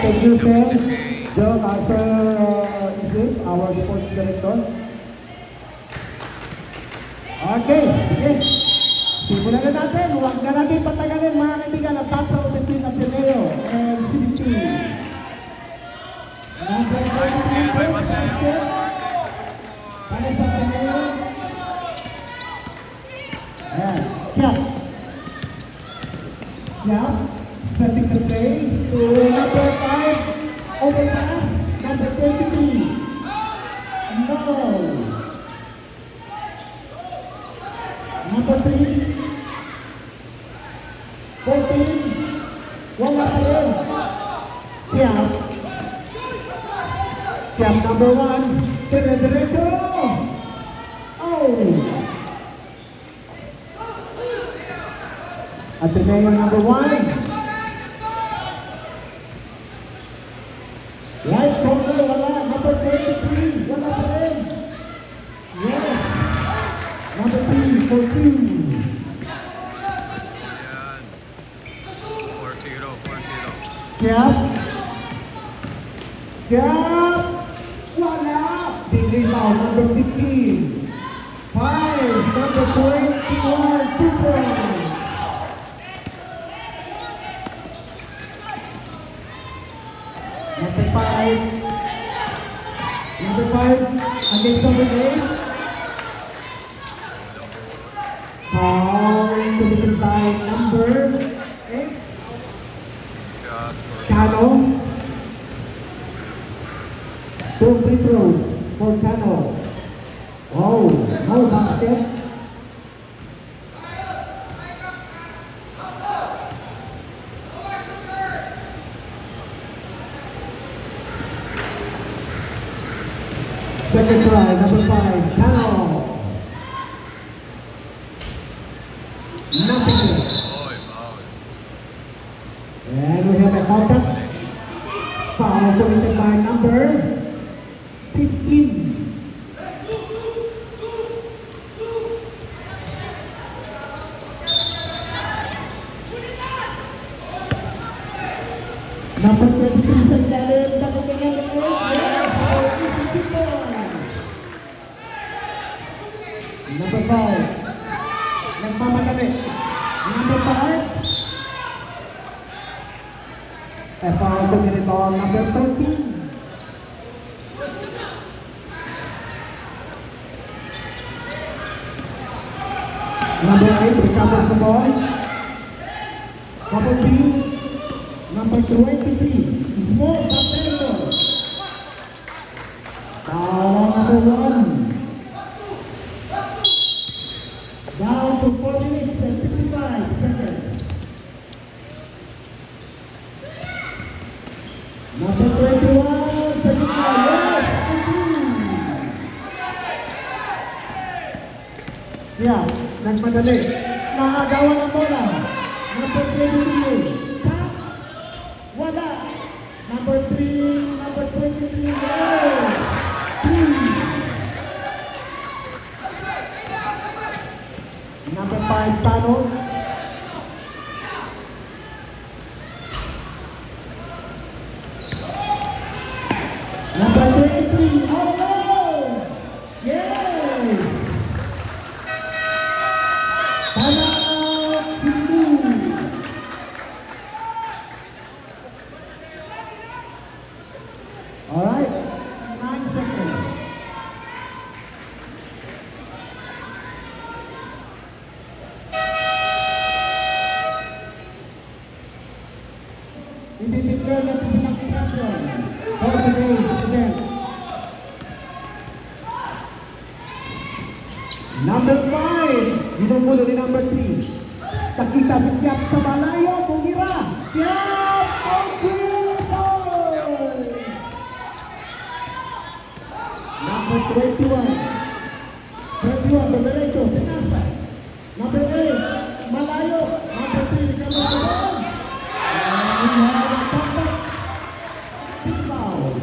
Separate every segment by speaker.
Speaker 1: thank you, Sir Joe, Sir Isip, our sports director. Okay, sige. Simulan na natin. Huwag na natin patagalin, mga kaibigan, ang battle between Ateneo and CBT. Number 33, para sa Ateneo. Ayan, Siap. Siap, setting the play to number 5, overpass, number 23. No. Number 3, 14, wala pa rin. Siap. Siap number 1, dire-diretso. Oh. Ateneo number 1. Right corner, wala. Number 23, wala pa rin. Yes. Number 3, 14.
Speaker 2: Ayan. 4-0, 4-0.
Speaker 1: Siap. Siap. Wala. Dilimaw, number 15. 5, number 21, 2 points. Number 5. Number 5, against number 8. Foul committed by number 8.
Speaker 2: Shot for
Speaker 1: Cano. 2 free throws for Cano. Wow, no basket. Second try, number 5, Cano. Nothing yet.
Speaker 2: Oy, foul.
Speaker 1: And we have a contact. Foul committed by number 15. Number 23 sa ilalim, dapat ganyan ulit. Yes, for 52 points. Number 5. Nagmamadali. Number 5. A foul committed by number 13. Number 8 recovers the ball. Number 3. Number 23, Small Batero. Foul number 1. Down to 4 minutes and 55 seconds. Number 21, 35, yes, yeah, nagmadali. Nakagawa ng bola. Number 23. Wala. Number 3, number 23, yes. 3. Number 5, Tano. Number 23, oh, yes. Tano, Hindu. All right, 9 seconds. Iti-declare natin sa champion for today's event. Number 5, ginugulo ni number 3. Takita si Siap sa malayo, bumira. Siap, Number 21. 21, Bebeleto, Pinasa. Number 8, Malayo. Number 3, Kamarabon. And we have a contact. Big foul.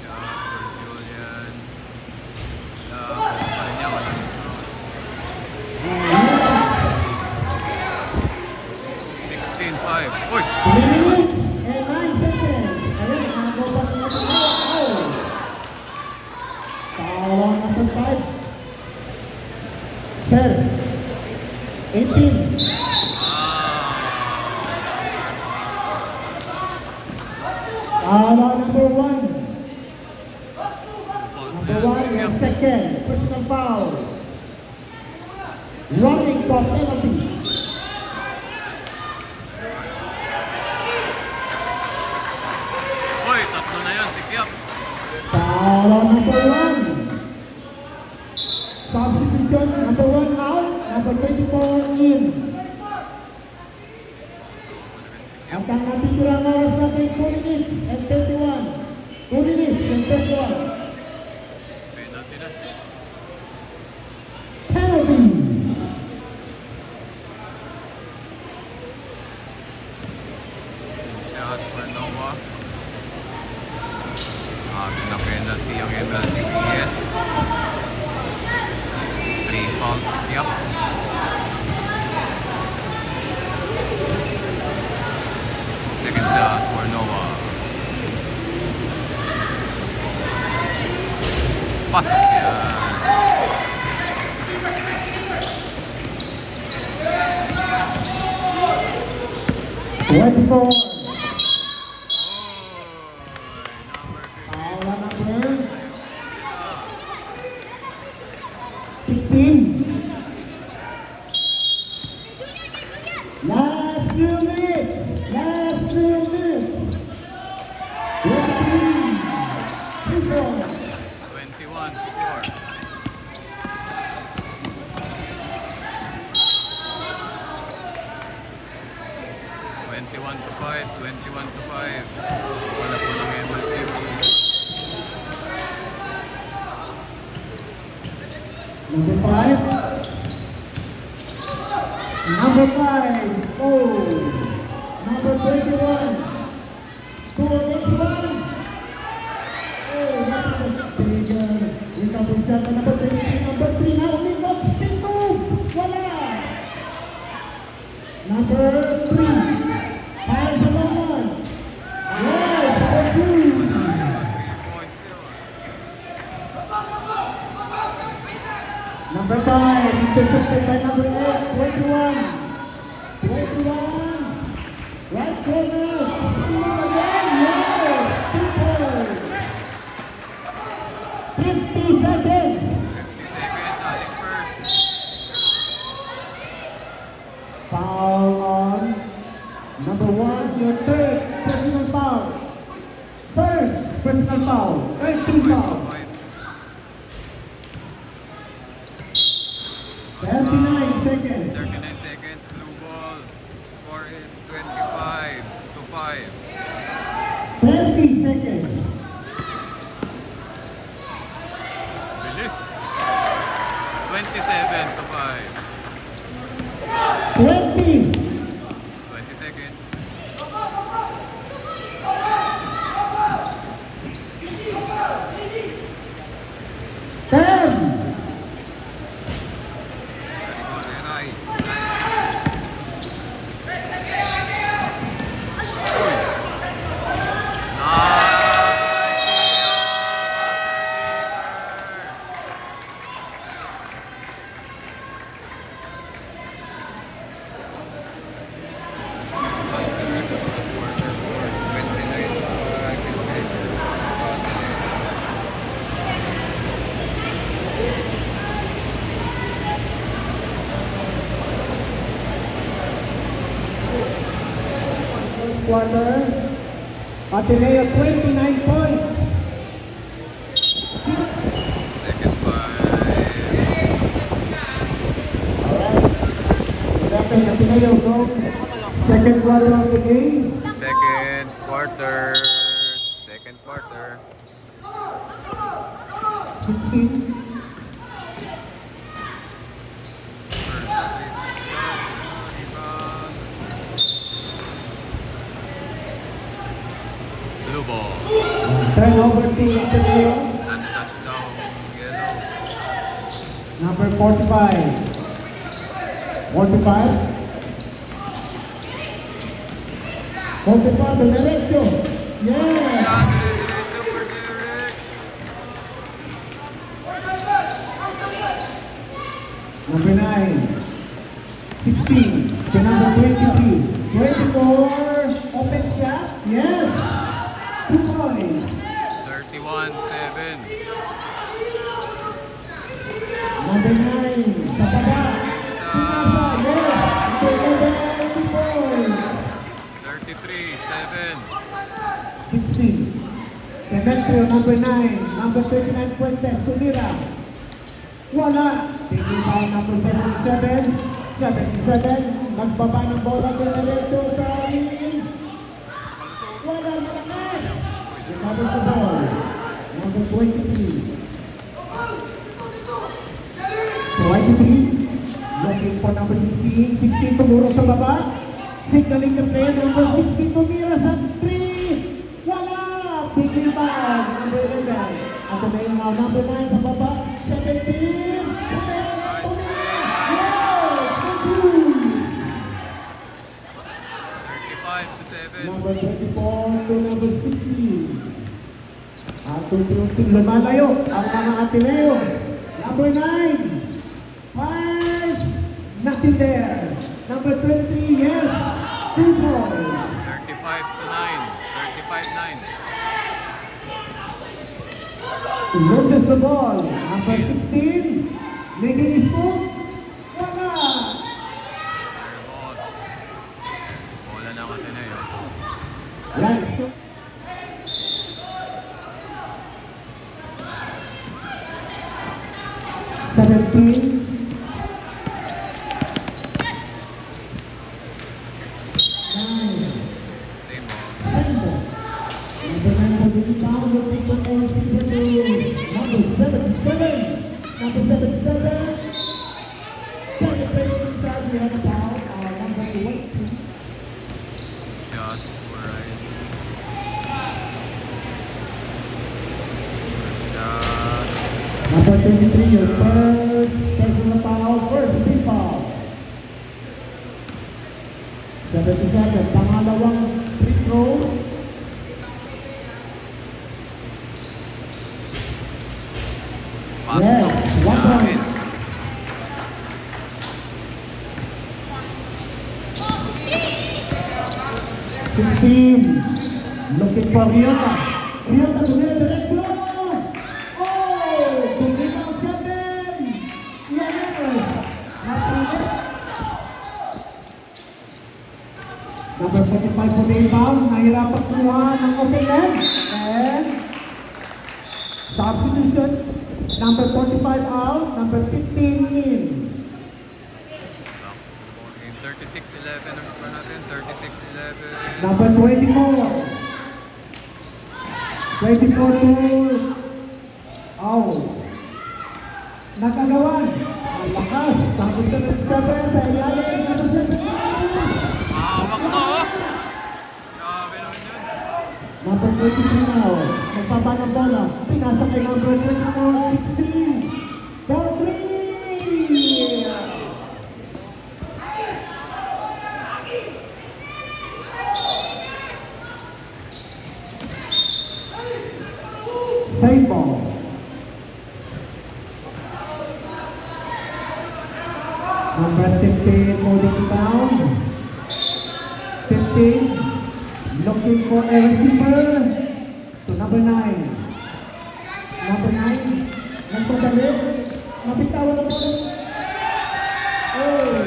Speaker 2: Shot for Julian. Pa rin niya, wala. 16-5. Uy!
Speaker 1: 3 minutes and 9 seconds. Serve. 18. Number 1. Number 1, your second. Personal foul. Running for penalty.
Speaker 2: Uy, tatlo na yan, sikyap.
Speaker 1: Foul on number 1. Substitution, number 1 out, number 24 in. Ang natirang oras natin 2 minutes and 31. 2 minutes and 31.
Speaker 2: Penalty na.
Speaker 1: Penalty.
Speaker 2: Shot for Nova. Na penalty ang MLTPS. 3 fouls sikyap. Second shot for Nova. Pasok yan.
Speaker 1: Twenty-four.
Speaker 2: Number 15.
Speaker 1: Foul on number 15. Last few minutes. Last few minutes.
Speaker 2: 21 to 4. To 5, 21 to 5. Wala po ng MLTP.
Speaker 1: Number 5. Number 5. Oh. Number 21. To the next one. Oh, that's a big recovery shot. Number 3. Number 3 now. Move. Still move. Wala. Number 3. Para sa lawan. Yes, for you.
Speaker 2: 3 points yun.
Speaker 1: Number 5, intercepted by number 8, 21. 21. Right corner. Again, yes. 50 seconds.
Speaker 2: 50 seconds, ating first.
Speaker 1: Foul on number 1, your third personal foul. First personal foul. 13 foul. 39 seconds.
Speaker 2: 39 seconds, blue ball. Score is 25 to 5.
Speaker 1: 20 seconds.
Speaker 2: Bilis. 27 to 5.
Speaker 1: 20.
Speaker 2: 20 seconds.
Speaker 1: Ten. Quarter. Ateneo 29 points.
Speaker 2: Second five.
Speaker 1: Alright. Ateneo goes second quarter of the game.
Speaker 2: Second quarter. Second quarter.
Speaker 1: 16.
Speaker 2: Blue ball.
Speaker 1: Turnover to Ateneo.
Speaker 2: That's touchdown. Yellow.
Speaker 1: Number 45. 45. 45, the derecho. Yeah.
Speaker 2: Yan, diretso for Derek.
Speaker 1: Number 9. 16 to number 23. 24. Open shot. Yes. 2 points.
Speaker 2: 31-7.
Speaker 1: Number 9. Sa baba. Pinasa. Yes. Number 11. 2 points.
Speaker 2: 33-7.
Speaker 1: 16. Demetrio, number 9. Number 39, Fuentes. Sumira. Wala. Tingin pa number 77. 77. Nagbaba ng bola. Demetrio sa ring. Wala. Malakas. Recovers the ball. Number 23. 23. Looking for number 16. 16 tumuro sa baba. Signaling the player. Number 16 tumira sa 3. Wala. Pigil ba? Number 11. At na yung number 9 sa baba. 17. Number 24 to number 16. At tunting lumalayo ang mga Ateneo. Number 9. 5. Nothing there. Number 23, yes. 2 points.
Speaker 2: 35-9. 35-9.
Speaker 1: Loses the ball. Number 16. Making his move. Wala.
Speaker 2: Ball. Bola na ako na yun.
Speaker 1: Right. Seventeen. Nine.
Speaker 2: Same ball.
Speaker 1: Number 9 for the rebound. Will take the ball to number 77. Number 77. Penetrating inside. We have a foul. Number 20.
Speaker 2: Shot. Right. Shot.
Speaker 1: Number 23, your first personal foul, first team foul. 77, pangalawang free throw. Yes, 1 point. Looking for Ryota. Ryota to the direction. Oh, to rebound 7. Yes. Number 45 for the rebound. Nahirapan kuha ng opponent. And substitution. Number 45 out. Number 15 in.
Speaker 2: 36-11 ang score natin. 36-11.
Speaker 1: Number 24. 24 to out. Nakagawan. Ang lakas. Tapos sa 7 sa ilalim. Number 7.
Speaker 2: Mahawak mo, oh! Grabe naman yun.
Speaker 1: Number 23 now. Nagpapa ng bola. Pinasa kay number 24. 16. For 3. Same ball. Number 15 holding it down. 15 looking for a receiver to number 9. Number 9 nagpabalik. Napitawan na po. Oh!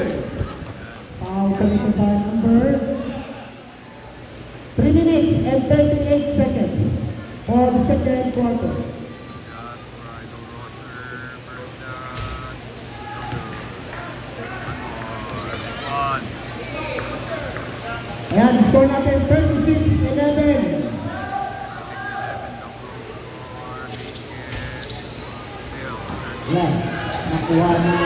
Speaker 1: Foul committed by number 3 minutes and 38 seconds. For the second quarter.
Speaker 2: Shot for Idol Roger. First shot. One.
Speaker 1: Ayan, score natin 36-11.
Speaker 2: 6-11 ang score. Still.
Speaker 1: Yes, nakuha ng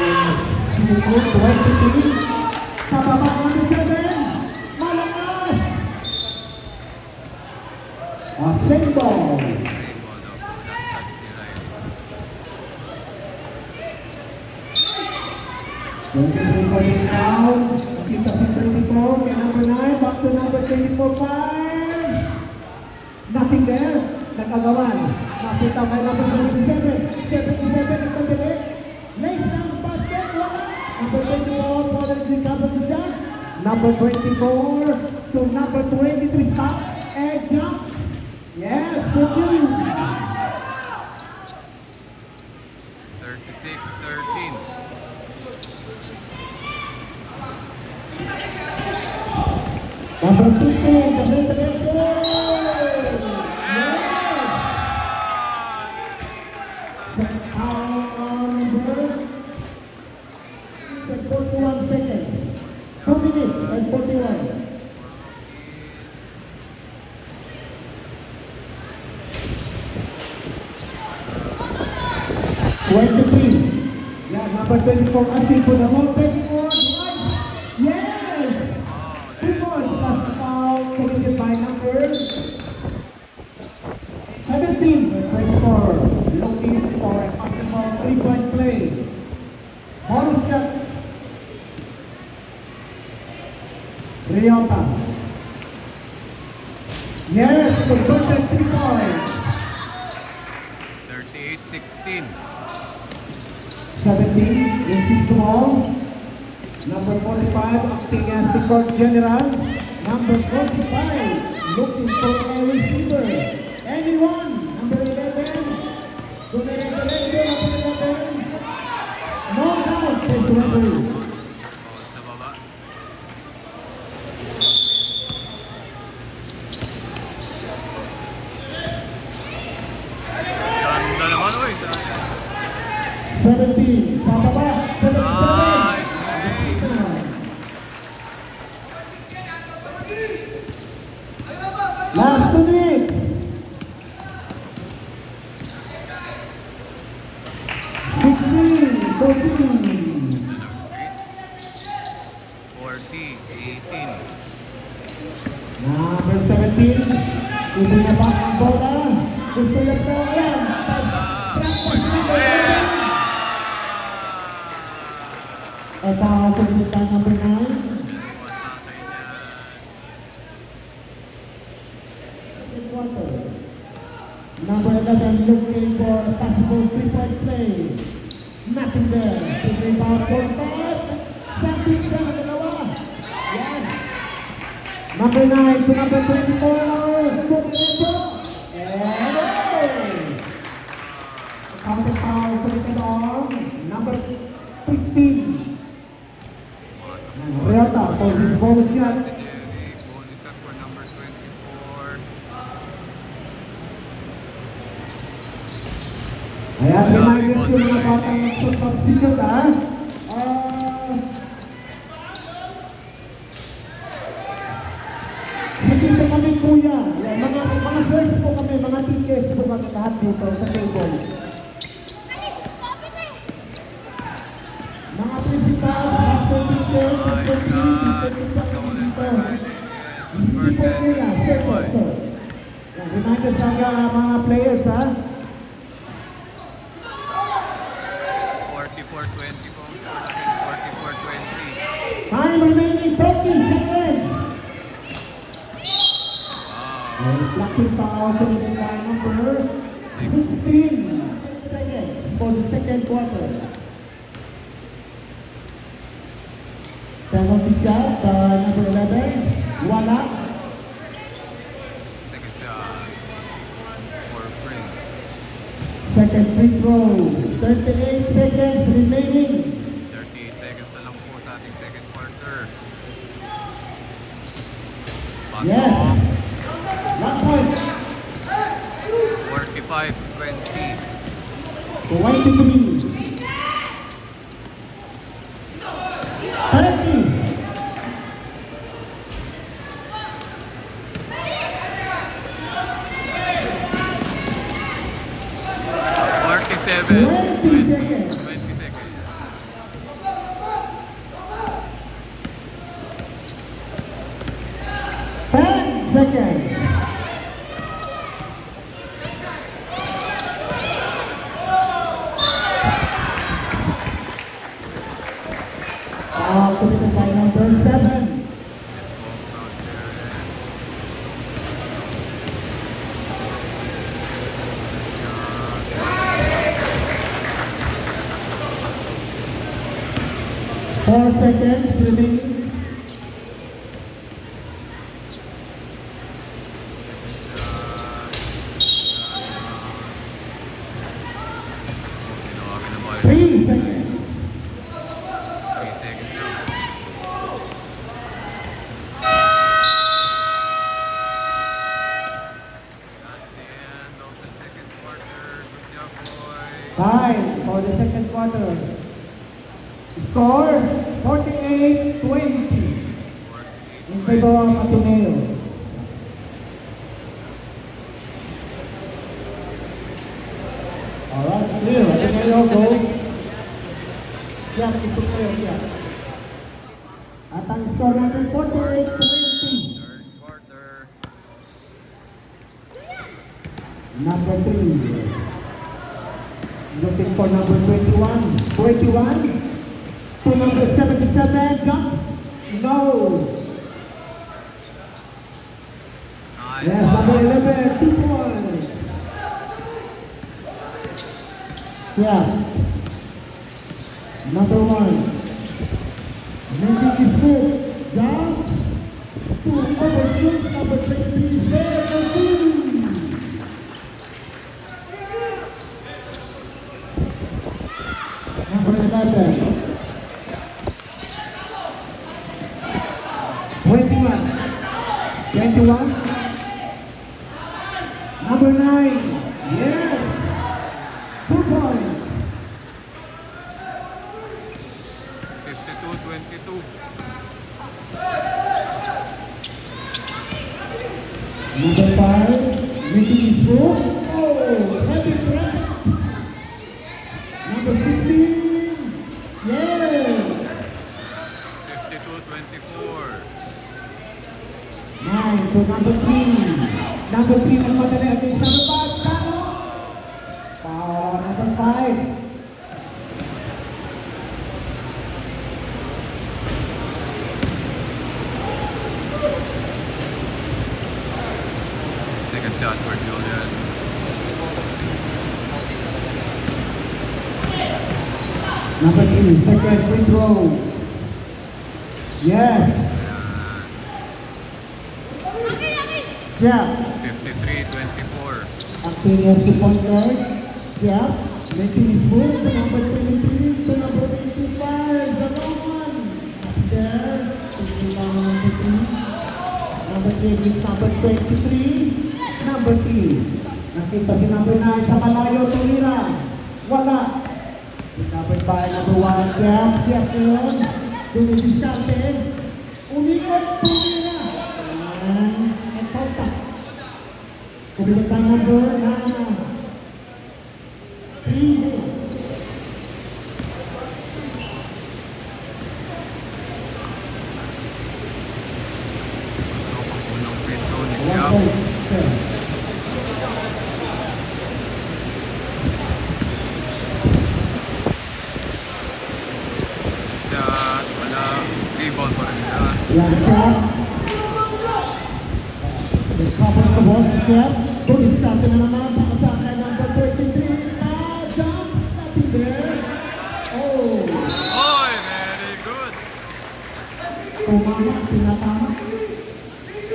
Speaker 1: Sinukot, 23. Sa baba ng 7. Malakas! Same ball.
Speaker 2: Same ball daw. Last touch nila yun.
Speaker 1: 23 point down. Nakita si 24. Kaya number 9. Back to number 24. 5. Nothing there. Nakagawan. Nakita kay number 77. 77 nagpabili. Lace ng basket. Wala. recover the shot. Number 24 to number 23 stop and jump. Yes, good news.
Speaker 2: 36-13.
Speaker 1: Number 15, the Montenegro. Yes. The 41 seconds. 2 minutes and 41. Yeah, number 24 asking for the ball. 24, right? Yes! 2 points. That's the foul committed by number 17. 24 looking for a possible 3-point play. Bonus shot. Ryota. Yes, the first 3 points.
Speaker 2: 38-16.
Speaker 1: 17, received the ball. Number 45, acting as the court general. Number 45, looking for a receiver. Anyone? Number 11. To the number 11. No count, says the referee.
Speaker 2: Sa baba. Ganda naman, oy.
Speaker 1: 17, pababa. 77.
Speaker 2: Nice.
Speaker 1: Last 2 minutes. 16, 14.
Speaker 2: 40-18.
Speaker 1: Number 17, ibinabak ang bola. Gusto yung bola. Ito ang pagpunta number 9. Number 11 looking for a possible 3-point play. Nothing there. To rebound for 5. Something siya na dalawa. Yan. Number 9 to number 24. Good level. And counter foul committed on number 15. Ryota for his bonus shot.
Speaker 2: Bonus shot for number 24.
Speaker 1: Ayan, reminder ko mga batang nagsusubstitute ha. Hindi po kami kuya. Yan, mga friends po kami, mga teachers po kami lahat dito sa table. Mga principal, master teachers, master teachers kami dito. Hindi po kuya, sir po, sir. Yan, reminder sa mga players ha.
Speaker 2: 44-20 po. 44-20.
Speaker 1: Time remaining 30 seconds. Lucky foul committed by number 16 seconds for the second quarter. Penalty shot by number 11. Wala.
Speaker 2: Second shot for Prince.
Speaker 1: Second free throw. 38 seconds remaining.
Speaker 2: 38 seconds na lang po sa ating second quarter. Pass
Speaker 1: Yes.
Speaker 2: off.
Speaker 1: 1 point.
Speaker 2: 45-20.
Speaker 1: 23. 30.
Speaker 2: 47.
Speaker 1: 20 seconds.
Speaker 2: 20 seconds.
Speaker 1: 10 seconds. Committed by number 7. 4 seconds remaining.
Speaker 2: Ginawa kinabal.
Speaker 1: 3 seconds.
Speaker 2: 3 seconds lang. That's the end of the second quarter. Good job, boys.
Speaker 1: Time for the second quarter. Score 48-20 in favor of Ateneo. Alright, clear. Ateneo, go. Yeah, it's clear, yeah. At ang score natin 48-20.
Speaker 2: Third quarter.
Speaker 1: Number 3. Looking for number 21. 21 to number 77. Jumps. No.
Speaker 2: Nice.
Speaker 1: Yes, number 11. 2 points. Yeah. Number 1. Making his move. Jump. To overshoot. Number 20 is there. For 2. Number 11. 21. Number 9. Yes. 2 points.
Speaker 2: 52-22.
Speaker 1: Number 5. Making his move. Oh, heavy threat. Number 16. Yes.
Speaker 2: 52-24.
Speaker 1: 9 to number 3. Number 3 ang madali against number 5. Tano. Power number 5.
Speaker 2: Second shot for Julian.
Speaker 1: Number 3, second free throw. Yes. Yeah.
Speaker 2: 53-24.
Speaker 1: Acting as the point guard. Yeah. Making his move to number 23 to number 85. The long one. Up there. Number 3. Number 8 is number 23. Number 3. Nakita si number 9 sa malayo. Tumira. Wala. Recovered by number 1. Yeah. Yes, yun. Dumidiskarte. Umikot. Tumira. And contact. Kebijakan number 3.
Speaker 2: So, unang free throw ni
Speaker 1: 1
Speaker 2: Gab.
Speaker 1: point.
Speaker 2: Shot. Wala. Rebound pa rin nila.
Speaker 1: Yang shot. The covers the ball. Shot. Dumiskarte na naman. Pakasakay number 33. Jumps. Nothing there. Oh.
Speaker 2: Oy, very good.
Speaker 1: Tumama. Tinatama.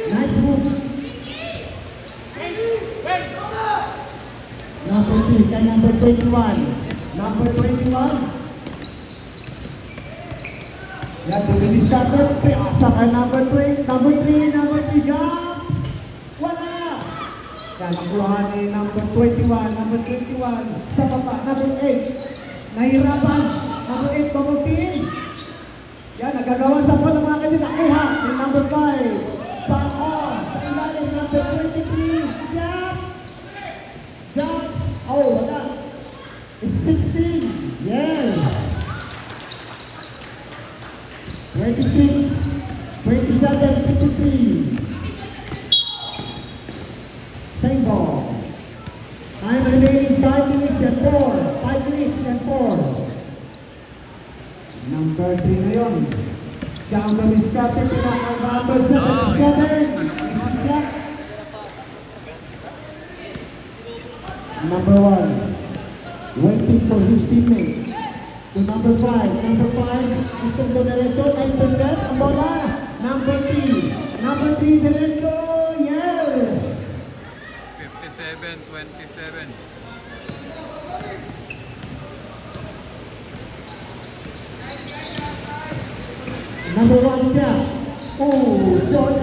Speaker 1: Nice move. Number 3 kay number 21. Number 21. Yan, dumidiskarte. Pakasakay number 3. Number 3. Number 3. Jump. Wala. Yan, nakuha ni number 21. Number 21. Sa baba. Number 8. Nahirapan. Number 8. Bamutin. Yan, nagagawa sa po ng mga kanila. Iha. Yung number 5. Back on. Sa ilalim. Number 23. Jump. Jump. Oh, wala. It's 16. Yes. 26. 27. 53. Same ball. Time remaining 5 minutes and 4. 5 minutes and 4. Number 3 na yun. Down the discussion to number 77. Number 1. Waiting for his teammate. to number 5. Number 5, gustong ko diretso, 9% ang bola. Number 3. Number 3, diretso, yes!
Speaker 2: 57-27.
Speaker 1: Number 1 siya. Oh, shot.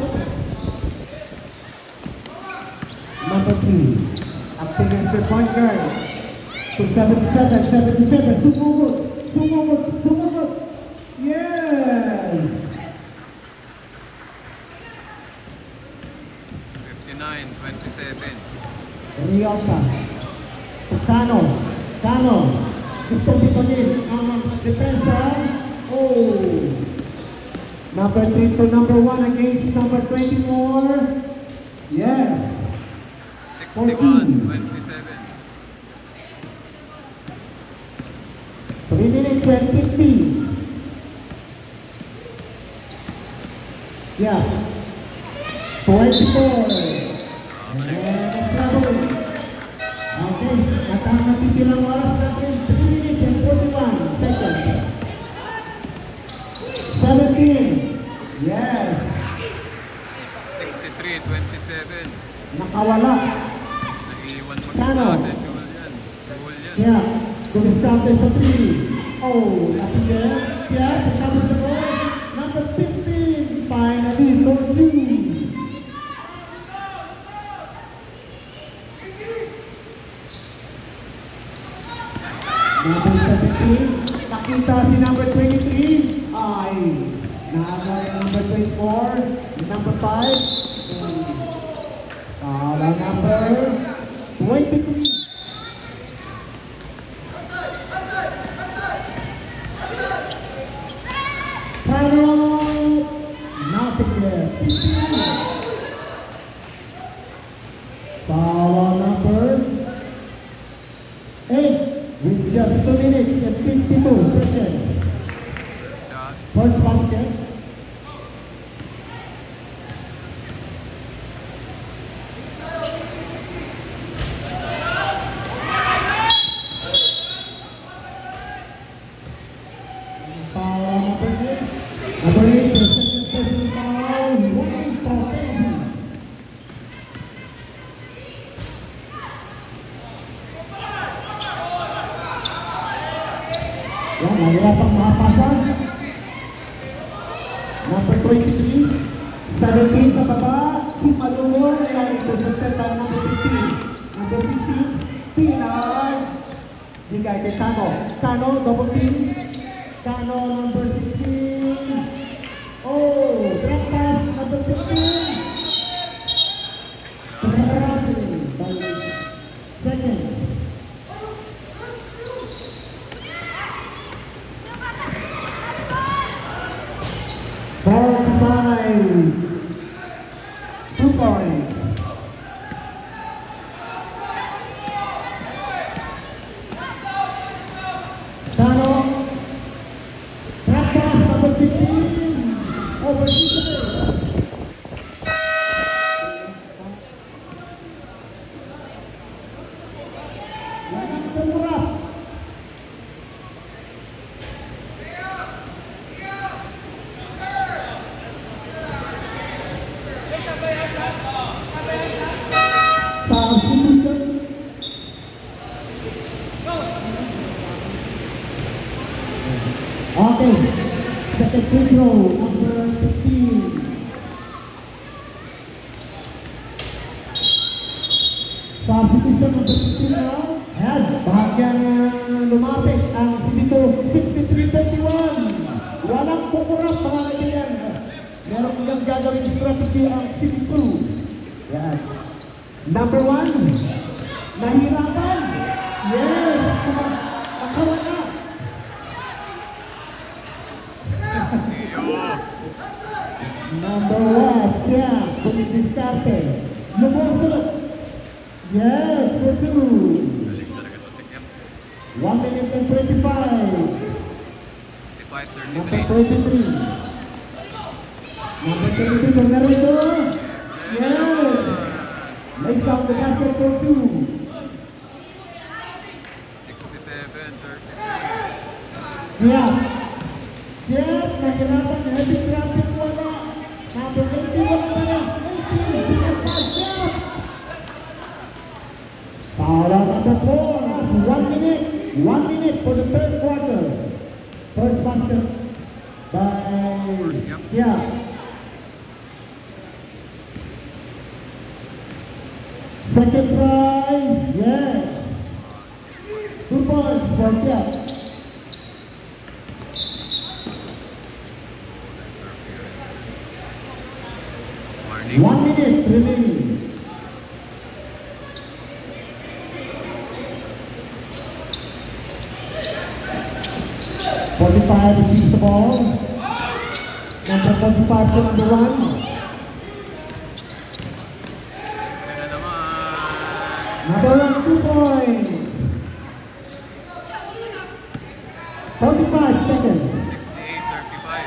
Speaker 1: Number 3. Acting as the point guard. To 77. Sumugod. Yes!
Speaker 2: 59-27.
Speaker 1: Riosa. Cano. Gustong bitonin ang depensa. Oh! Number 3 to number 1 against number 24. Yes!
Speaker 2: 61-27.
Speaker 1: 3 minutes and 50. Yeah. 24. And trouble. Okay. At ang natitilang oras natin, 3 minutes and 41 seconds. 17. Yes.
Speaker 2: 63-27.
Speaker 1: Nakawala.
Speaker 2: Nag-iwan
Speaker 1: Cano.
Speaker 2: mag-isa si Julian.
Speaker 1: Yeah. Kumistante sa 3. Oh, napigan. Yeah. Pagkabot sa ball. Number 15. Finally, Lordy. Number 17. Nakita si number 23. Ay. Naagay number 24. Number 5. Kala number 23. Final. Nothing left. Foul number 8 with just 2 minutes and 52 seconds.
Speaker 2: Shot.
Speaker 1: First basket. Foul number 8. Number 8, the second personal foul. 1-0. Yan, nahirapang makapasan. Number 23, 17 sa baba, keep alone, and ito sa set ang number 15. Number 16, Pinay. Bigay kay Cano. Cano, double team. Cano, number 16. Oh, drop pass, number 15. Second. Ball by 2 points. Tano, practice number 15, over 6. Yan ang tumurap. Substitution. Okay. Second free throw, number 15. Substitution number 15 now. Ayan, bahagyang lumapit ang dito 63-31. Walang kukurap mga kaibigan. Meron kong gagawin strategy ang City Crew. Yan. Number 1, nahirapan. Yes, nakawala. Number 1, yeah, bumidiskarte. Lumusot. Yes, for 2.
Speaker 2: Galing talaga to si Kemp.
Speaker 1: 1 minute and 25.
Speaker 2: 65-33.
Speaker 1: Number 23. Number 22, Donarito. Yes. Lays down the basket for 2.
Speaker 2: 67-33.
Speaker 1: Jeff. Jeff, nahirapan na heavy traffic, wala. Number 80, wala na rin. 80, Jeff. Para number 4, 1 minute. 1 minute for the third quarter. First basket by Jeff. Second try, yes. 2 points for Jeff.
Speaker 2: Warning.
Speaker 1: 1 minute remaining. Receives the ball. Number 45 to number 1.
Speaker 2: Yan na naman.
Speaker 1: Number 1, 2 points. 45 seconds.
Speaker 2: 68-35.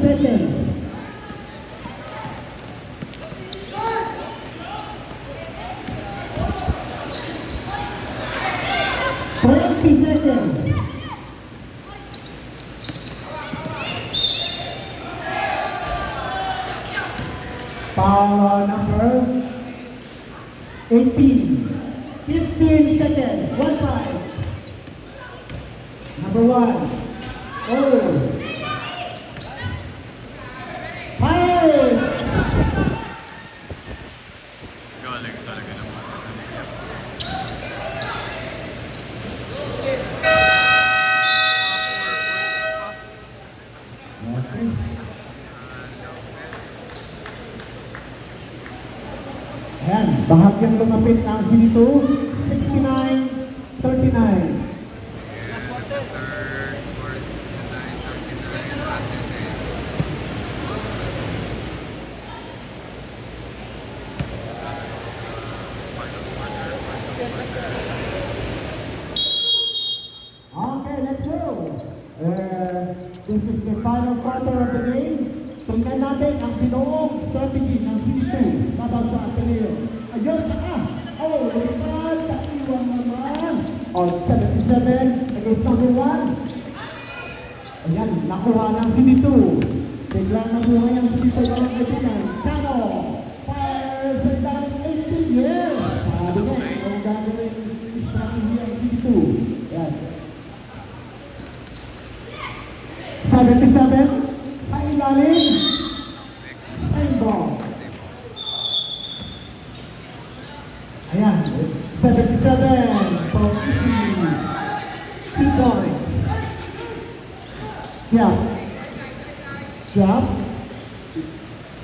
Speaker 1: Seconds. 20 seconds. Power number 18. 15 seconds. 1-5. Number 1. Oh. 5.
Speaker 2: Galing talaga naman.
Speaker 1: Okay. Ayan, bahagyang lumapit ang C2, 69-39.
Speaker 2: Third score is 69-39.
Speaker 1: Okay, let's go. This is the final quarter of the game. Tingnan natin ang binuong strategy ng C2 laban sa Ateneo. Ayun, oh, Rican, kaiwan naman. On 77 against number 1. Ayan, nakuha ng C2. Biglang nabuhay ang C2 ng kaibigan. Kano, fires and down 18 years. Sabi nga, ang gagawin strategy ang C2. Ayan. 77, sa ilalim, same ball. Ayan, 77, for easy, 2 points. Yeah. Jump,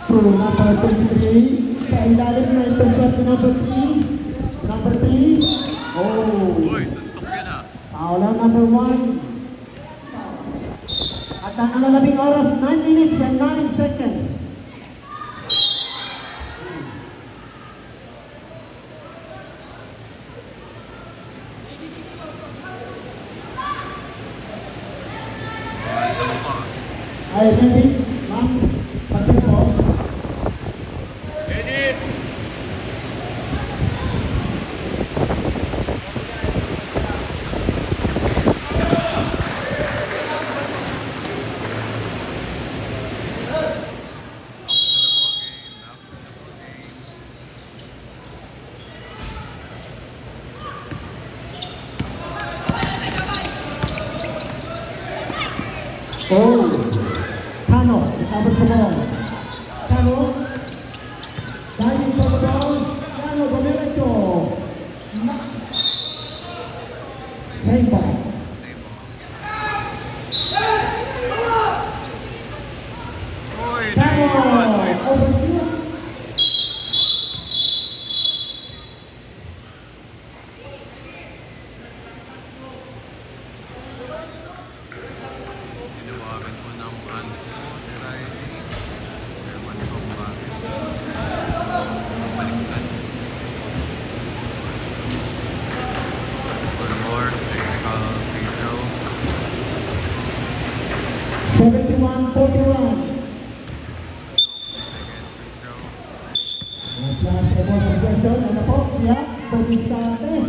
Speaker 1: to number 23, sa ilalim na intercept to number 3, number 3, oh,
Speaker 2: Uy, suntok yan ah.
Speaker 1: foul ang number 1. At ang nalalabing oras, 9 minutes and 9 seconds.
Speaker 2: Bawal sa mukha.
Speaker 1: Ay, ready? Ma'am, pati po.
Speaker 2: Edit!
Speaker 1: Oh, Kano, recover sa ball. Kano, dahil sa ball, Kano, Domerecho. Same ball.
Speaker 2: Uy,
Speaker 1: Kano,
Speaker 2: naiwan. Uy,
Speaker 1: overshoot.
Speaker 2: tinawagan ko ng answer si Riley. Ewan ko kung bakit. Baliktad. One more technical free throw.
Speaker 1: 71-41. Pagkakate.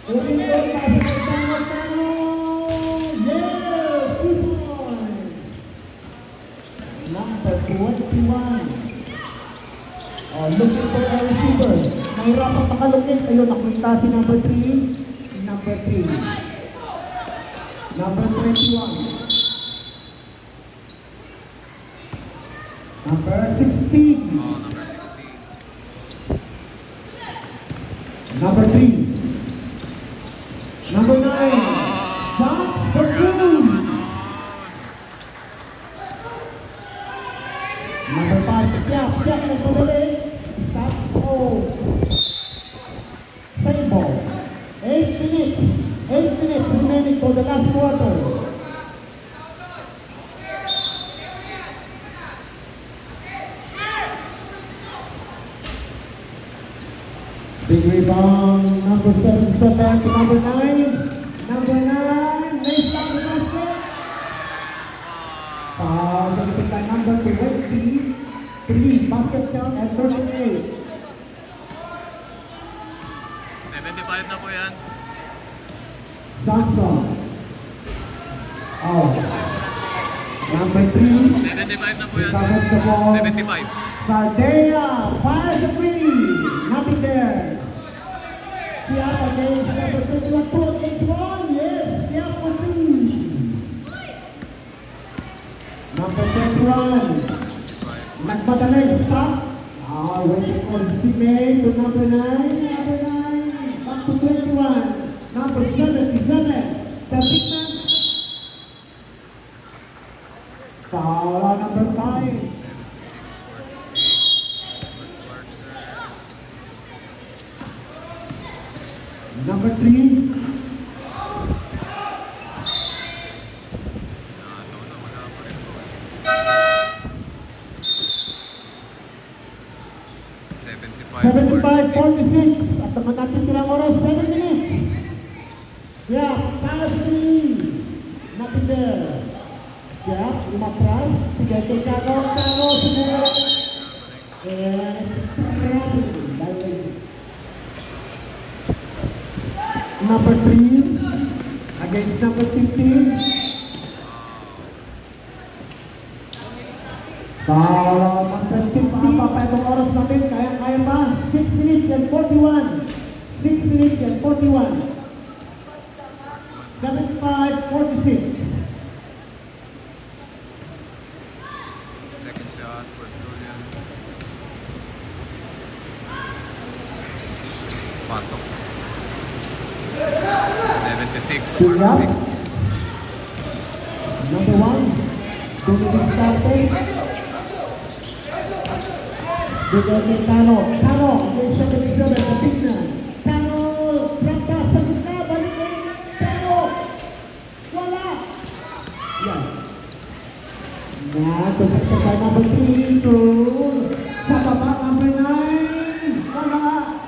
Speaker 1: Ulit ko, pasok sa Tano. Yes! 2 points. Number 21. Oh, looking for a receiver. Mahirapang makalukit. Ayun, nakunta si number 3. Number 3. Number 21. Number 16.
Speaker 2: Oh, number 16.
Speaker 1: Number 3. Number 9. John Bergman. Number 5. Siap nagpadali. Stop. Oh. Same ball. 8 minutes. 8 minutes remaining for the last quarter. Big rebound, number 7 step back to number 9. Number 9, nice down the basket. Foul by number 23. Basket count at 38.
Speaker 2: 75 na po yan.
Speaker 1: Johnson. Oh. Number 3.
Speaker 2: 75 na po yan.
Speaker 1: Recovers the ball.
Speaker 2: 75.
Speaker 1: Sardea fires the three. Nothing there. Siap against number 21. Pull against one. Yes. Siap for 2. Number 21. Nagpadalay stop. Waiting for his teammate to number 9. Number 9. Back to 21. Number 77. The big man. Foul on number 5. Number 3.
Speaker 2: Seventy-five.
Speaker 1: 75-46 at naman natin tirang oras, 7 minutes. Yeah, pass 3. Nothing there. Yeah, umatras. Sige, Chicago, siguro. And number 3 against number 15. Kalau mag-20 pa itong oras natin, kaya ba? 6 minutes and 41. 6 minutes and 41. 75-46.
Speaker 2: Second shot for Julian. Pasok. 76 for
Speaker 1: Siap.
Speaker 2: 6.
Speaker 1: Number 1. Dominic Sarte. Bigay Tano. Tano. Yung 77. Kapit na. Tano. Rampa sa gitna. Balik na. Tano. Wala. Yan. Tumat ka tayo number 3. Sa baba number 9. Wala.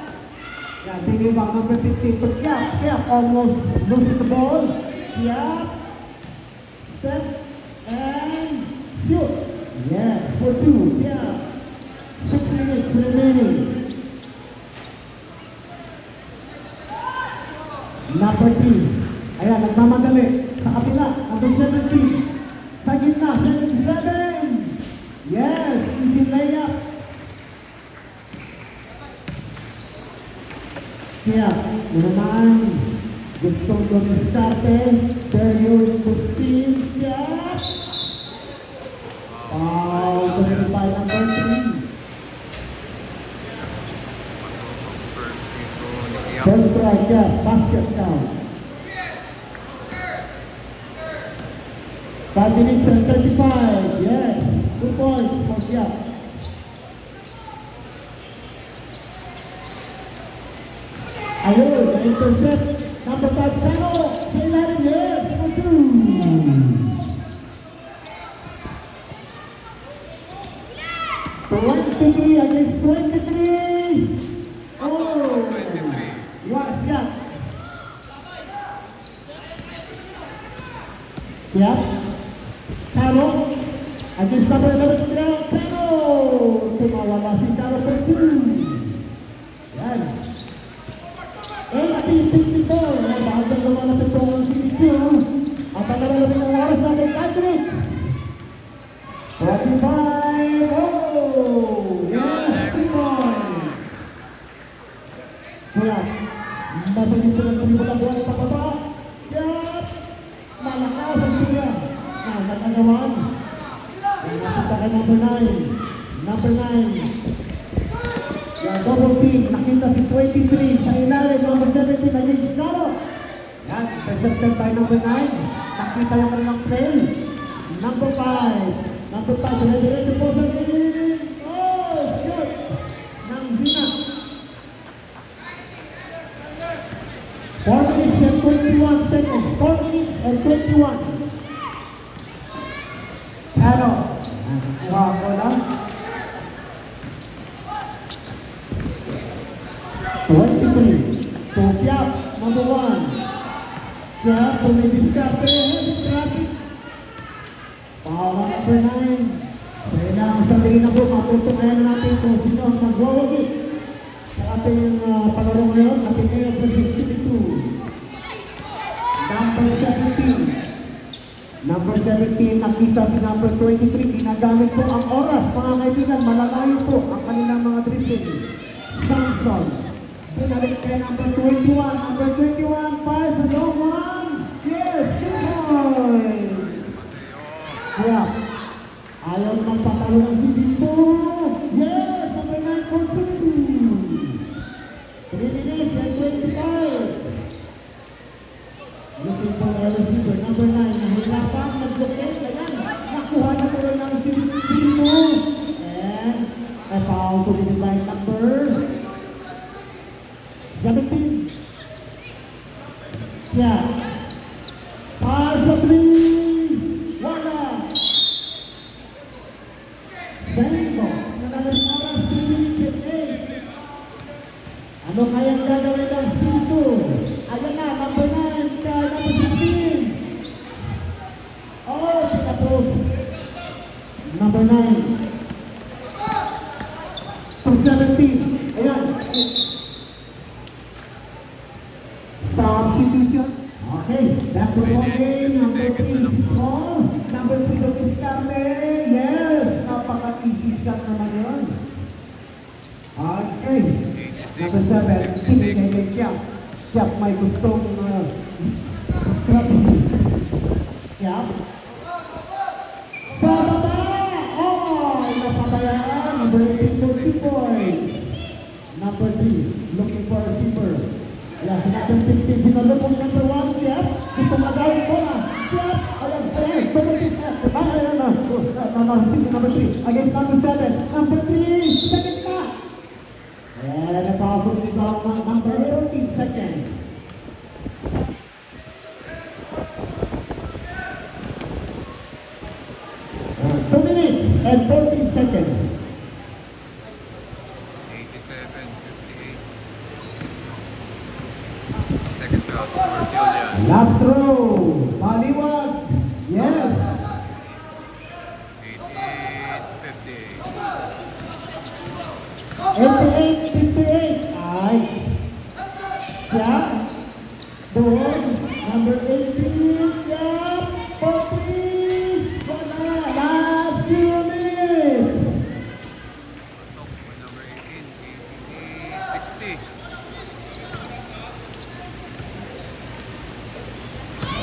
Speaker 1: Yan. Tingin ba number 15. But yeah, almost losing the ball. Yeah. Step. And shoot. Yeah, for 2. Yeah. 6 minutes remaining. Number 3. Ayan, nagmamadali. Sa kapila, number 17. Sa gitna, 77. Yes, easy layup. Kaya, naman, gustong dumistarte. Sergio Agustin. Yes. Wow, committed by number 3.
Speaker 2: First free throw ni Kiyak.
Speaker 1: First strike, yeah, basket count. 5 minutes and 35, yes. 2 points for Kiyak. Ayun, na-intercept. Number 5, Sano. Kailangan, yes, for 2. 23 against 23. Oh,
Speaker 2: 23.
Speaker 1: what a shot. Yeah. Tano against number 11. Tano. Tumawala si Tano for 2. Yan. 45. Oh! Yes, 3 points. Kaya, nasa dito ng palimutan buwan ng pababa. Yes! Malakas ang siya. Nakagawan. Nakita kay number 9. Number 9. Yan, double team. Nakita si 23 sa ilalim. Number 17 na James Caro. Yan, intercepted by number 9. Nakita yung kanilang play. Number 5. Number 5. Dire-diretso po sa team. Oh, shot. Nang hina. 4 minutes and 21 seconds. 4 minutes and 21. Pero, wako lang. 23. So, Piap, number 1. Piap, pumidiskarte. Traffic. Para number 9. Kailangan sabihin na po, matutukayan natin kung sino ang magwawagi sa ating palaro ngayon. Ating ngayon sa 62. Number 17. Number 17, nakita si number 23. Ginagamit po ang oras, mga kaibigan. Malalayo po ang kanilang mga dribbling. Samson. Pinalik kay number 21. Number 21, fire sa long one. Yes, 2 points. Kaya, ayaw naman patalo ng Sisito. Yes, number 9 for 2. 3 minutes and 25. Looking for a receiver, number 9. Nahirapan, nag-locate. Ayan, nakuha na po rin ng Sisito. And, a foul to be by number 17. Yeah. Fire sa 3. Wala. Benko. Nananaras 3 minutes and 8. Ano kayang gagawin ng Sito? Ayan na, number 9. Number 16. Oh, sinapos. Number 9. To 17. Ayan. Substitution. Okay, back to ball game. Number 3, small. Number 3, Luis Carme. Yes, napaka-easy shot naman yun. Okay. Number 7, King Kiap. Kiap may gustong strategy. Kiap. Sa baba! Oh, napabayaan. Number 8, 40 points. Number 3, looking for a receiver. Yeah, sinatang 15, sinalupong number 1, Kiap. Gusto magawin ko na. Kiap, alam, sumunod na. Number 3, against number 7. Number 3, second pa. And a powerful rebound, number 13 seconds. Two minutes and 14 seconds.
Speaker 2: 87, 58. Second shot for Julian.
Speaker 1: Last throw, Maliwag. Yes.
Speaker 2: 88, 58.
Speaker 1: 88, 58. Ay. Yeah. Doon. Number 18. Yeah. 40. Wala. Last few minutes.
Speaker 2: Pasok for number 18, 60.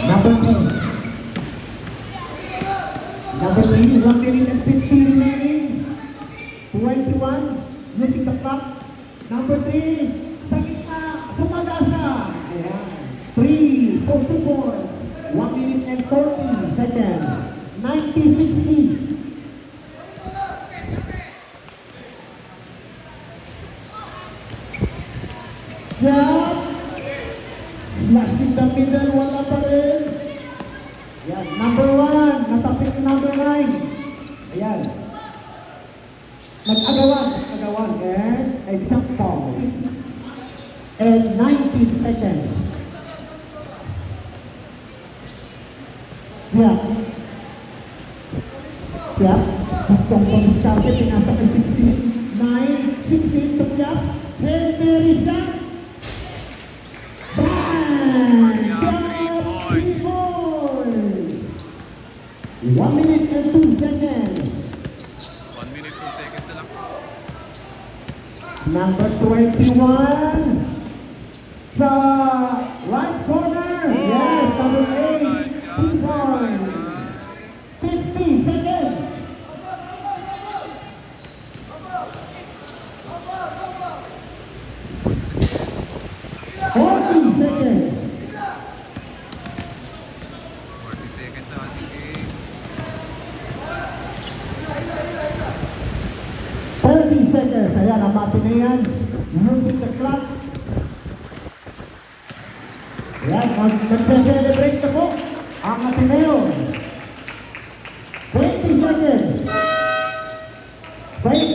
Speaker 1: Number 10. Number 3, 1 minute and 15 remaining. 21, using the clock. Number 3, sa gitna, sumagasa. Ayan. 3, 44, 1 minute and 40 seconds. 90-60. Yeah. Slash in the middle, wala pa rin. Ayan, number 1, natapit si number 9. Ayan. Nag-agawan, and a jump ball. And 19 seconds. Yeah. Yeah. Gustong pang-start, pinasa kay 16. 9, 16 to Piap. And Mary Sam. Bang! Piap, 3 points. 1 minute and 2 seconds. Number 21. Sa right corner. Yes, number 8. 2 points. 50 seconds. 40 seconds.
Speaker 2: 40 seconds sa ating game.
Speaker 1: 30 seconds. Ayan, ang mati na yan. Using the clock. Ayan, mag-celebrate na po ang Ateneo. 20 seconds. Wait.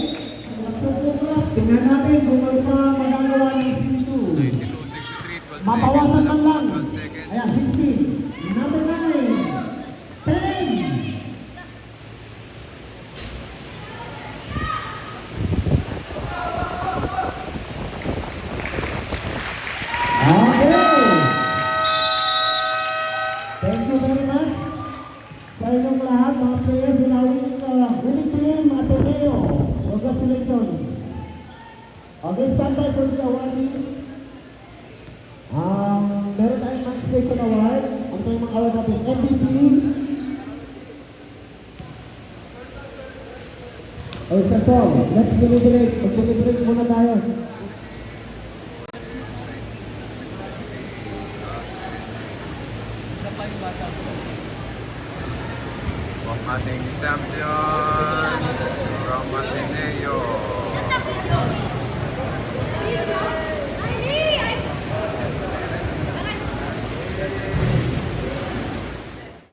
Speaker 1: Tingnan natin kung ano pa magagawa ng C2.
Speaker 2: 92, 63, 12
Speaker 1: Mabawasan
Speaker 2: seconds.
Speaker 1: lang.
Speaker 2: 12 seconds.
Speaker 1: Ayan, 16. Number 9. 10. Okay. Thank you very much. Sa inyong lahat, mga players, sinawin sa winning team, Ateneo. Congratulations. Okay, stand by for the awarding. Meron tayong match station award. Ang tayong mga award natin, MVP. Oh, Sir Paul, let's deliberate. Mag-deliberate muna tayo.
Speaker 2: Ang ating champion.